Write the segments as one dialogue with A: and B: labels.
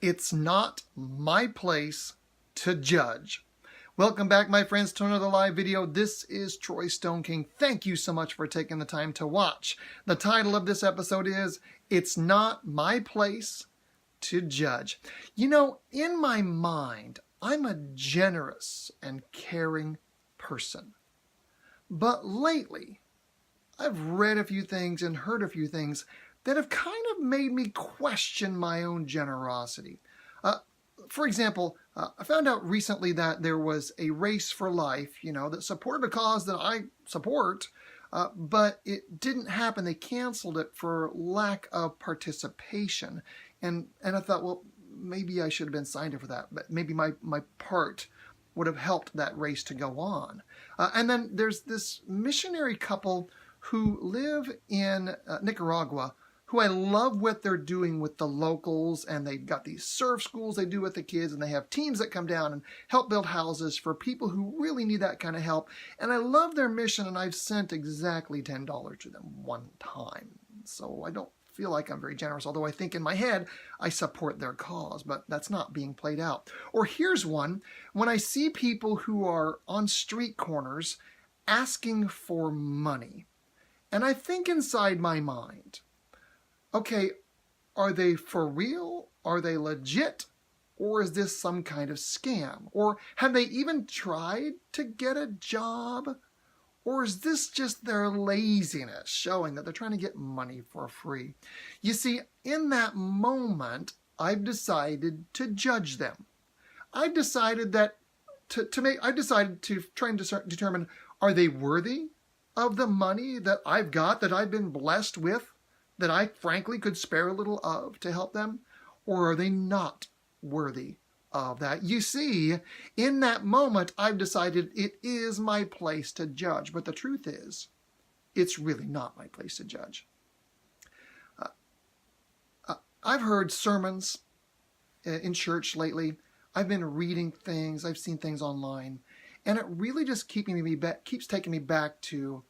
A: It's not my place to judge. Welcome back, my friends, to another live video. This is Troy Stone King. Thank you so much for taking the time to watch. The title of this episode is, It's Not My Place to Judge. You know, in my mind, I'm a generous and caring person. But lately, I've read a few things and heard a few things that have kind of made me question my own generosity. For example, I found out recently that there was a Race for Life, that supported a cause that I support, but it didn't happen. They canceled it for lack of participation. And I thought, well, maybe I should have been signed up for that, but maybe my part would have helped that race to go on. And then there's this missionary couple who live in Nicaragua, who I love what they're doing with the locals, and they've got these surf schools they do with the kids, and they have teams that come down and help build houses for people who really need that kind of help. And I love their mission, and I've sent exactly $10 to them one time. So I don't feel like I'm very generous, although I think in my head I support their cause, but that's not being played out. Or here's one, when I see people who are on street corners asking for money, and I think inside my mind, okay, are they for real? Are they legit? Or is this some kind of scam? Or have they even tried to get a job? Or is this just their laziness showing that they're trying to get money for free? You see, in that moment, I've decided to judge them. I've decided that I've decided to try and determine, are they worthy of the money that I've got, that I've been blessed with, that I frankly could spare a little of to help them? Or are they not worthy of that? You see, in that moment, I've decided it is my place to judge. But the truth is, it's really not my place to judge. I've heard sermons in church lately. I've been reading things. I've seen things online. And it really just keeps taking me back to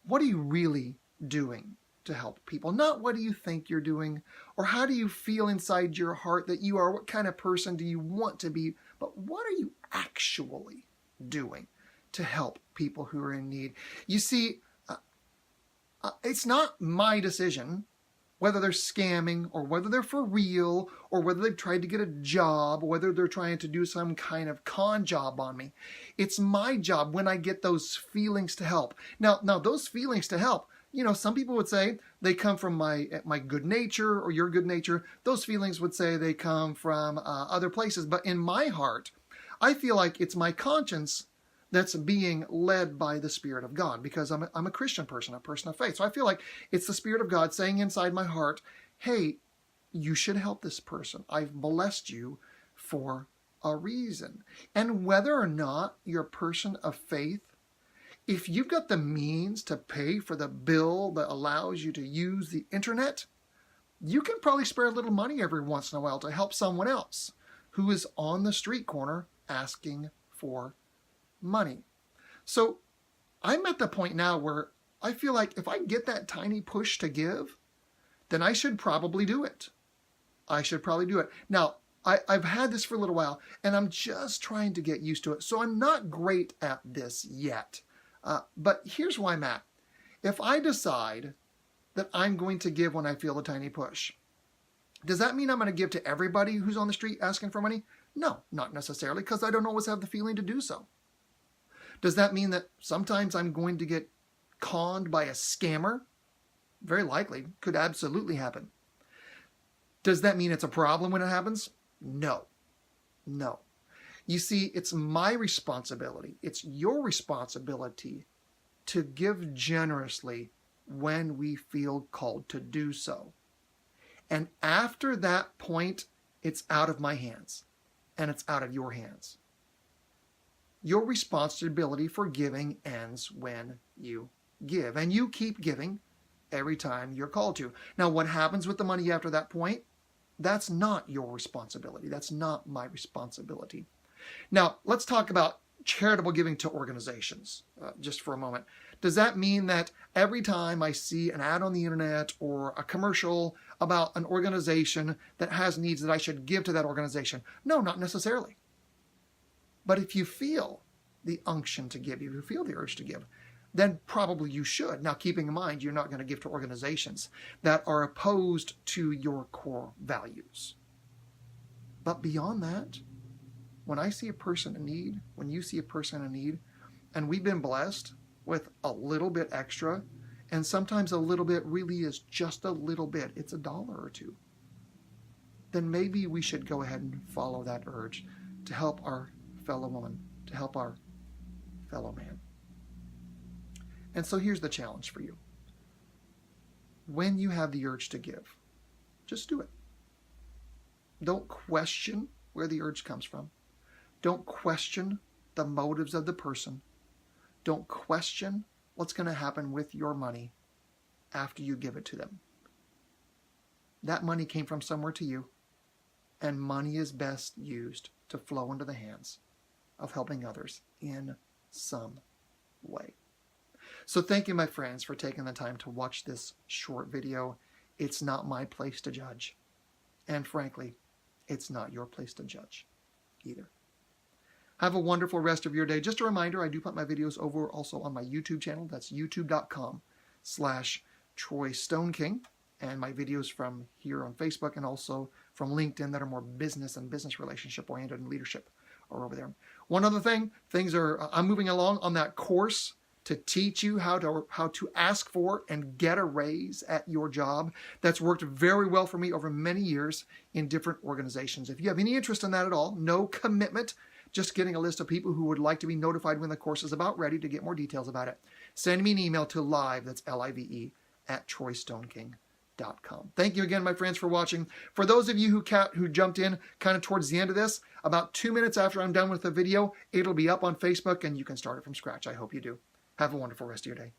A: what are you really doing to help people? Not what do you think you're doing, or how do you feel inside your heart that you are, what kind of person do you want to be, but what are you actually doing to help people who are in need? You see, it's not my decision whether they're scamming, or whether they're for real, or whether they've tried to get a job, or whether they're trying to do some kind of con job on me. It's my job when I get those feelings to help. Now those feelings to help, some people would say they come from my good nature or your good nature. Those feelings would say they come from other places. But in my heart, I feel like it's my conscience that's being led by the Spirit of God, because I'm a Christian person, a person of faith. So I feel like it's the Spirit of God saying inside my heart, hey, you should help this person. I've blessed you for a reason. And whether or not you're a person of faith, if you've got the means to pay for the bill that allows you to use the internet, you can probably spare a little money every once in a while to help someone else who is on the street corner asking for money. So I'm at the point now where I feel like if I get that tiny push to give, then I should probably do it. Now, I've had this for a little while, and I'm just trying to get used to it. So I'm not great at this yet. But here's where I'm at. If I decide that I'm going to give when I feel the tiny push, does that mean I'm going to give to everybody who's on the street asking for money? No, not necessarily, because I don't always have the feeling to do so. Does that mean that sometimes I'm going to get conned by a scammer? Very likely. Could absolutely happen. Does that mean it's a problem when it happens? No. You see, it's my responsibility, it's your responsibility to give generously when we feel called to do so. And after that point, it's out of my hands, and it's out of your hands. Your responsibility for giving ends when you give, and you keep giving every time you're called to. Now, what happens with the money after that point? That's not your responsibility. That's not my responsibility. Now, let's talk about charitable giving to organizations just for a moment. Does that mean that every time I see an ad on the internet or a commercial about an organization that has needs that I should give to that organization? No, not necessarily. But if you feel the unction to give, if you feel the urge to give, then probably you should. Now, keeping in mind, you're not going to give to organizations that are opposed to your core values. But beyond that, when I see a person in need, when you see a person in need, and we've been blessed with a little bit extra, and sometimes a little bit really is just a little bit, it's $1 or $2, then maybe we should go ahead and follow that urge to help our fellow woman, to help our fellow man. And so here's the challenge for you. When you have the urge to give, just do it. Don't question where the urge comes from. Don't question the motives of the person. Don't question what's going to happen with your money after you give it to them. That money came from somewhere to you, and money is best used to flow into the hands of helping others in some way. So thank you, my friends, for taking the time to watch this short video. It's not my place to judge. And frankly, it's not your place to judge either. Have a wonderful rest of your day. Just a reminder, I do put my videos over also on my YouTube channel. That's youtube.com/TroyStoneKing. And my videos from here on Facebook and also from LinkedIn that are more business and business relationship oriented and leadership are over there. One other thing, I'm moving along on that course to teach you how to ask for and get a raise at your job. That's worked very well for me over many years in different organizations. If you have any interest in that at all, no commitment, just getting a list of people who would like to be notified when the course is about ready to get more details about it. Send me an email to live, that's L-I-V-E, @TroyStoneKing.com. Thank you again, my friends, for watching. For those of you who jumped in kind of towards the end of this, about 2 minutes after I'm done with the video, it'll be up on Facebook and you can start it from scratch. I hope you do. Have a wonderful rest of your day.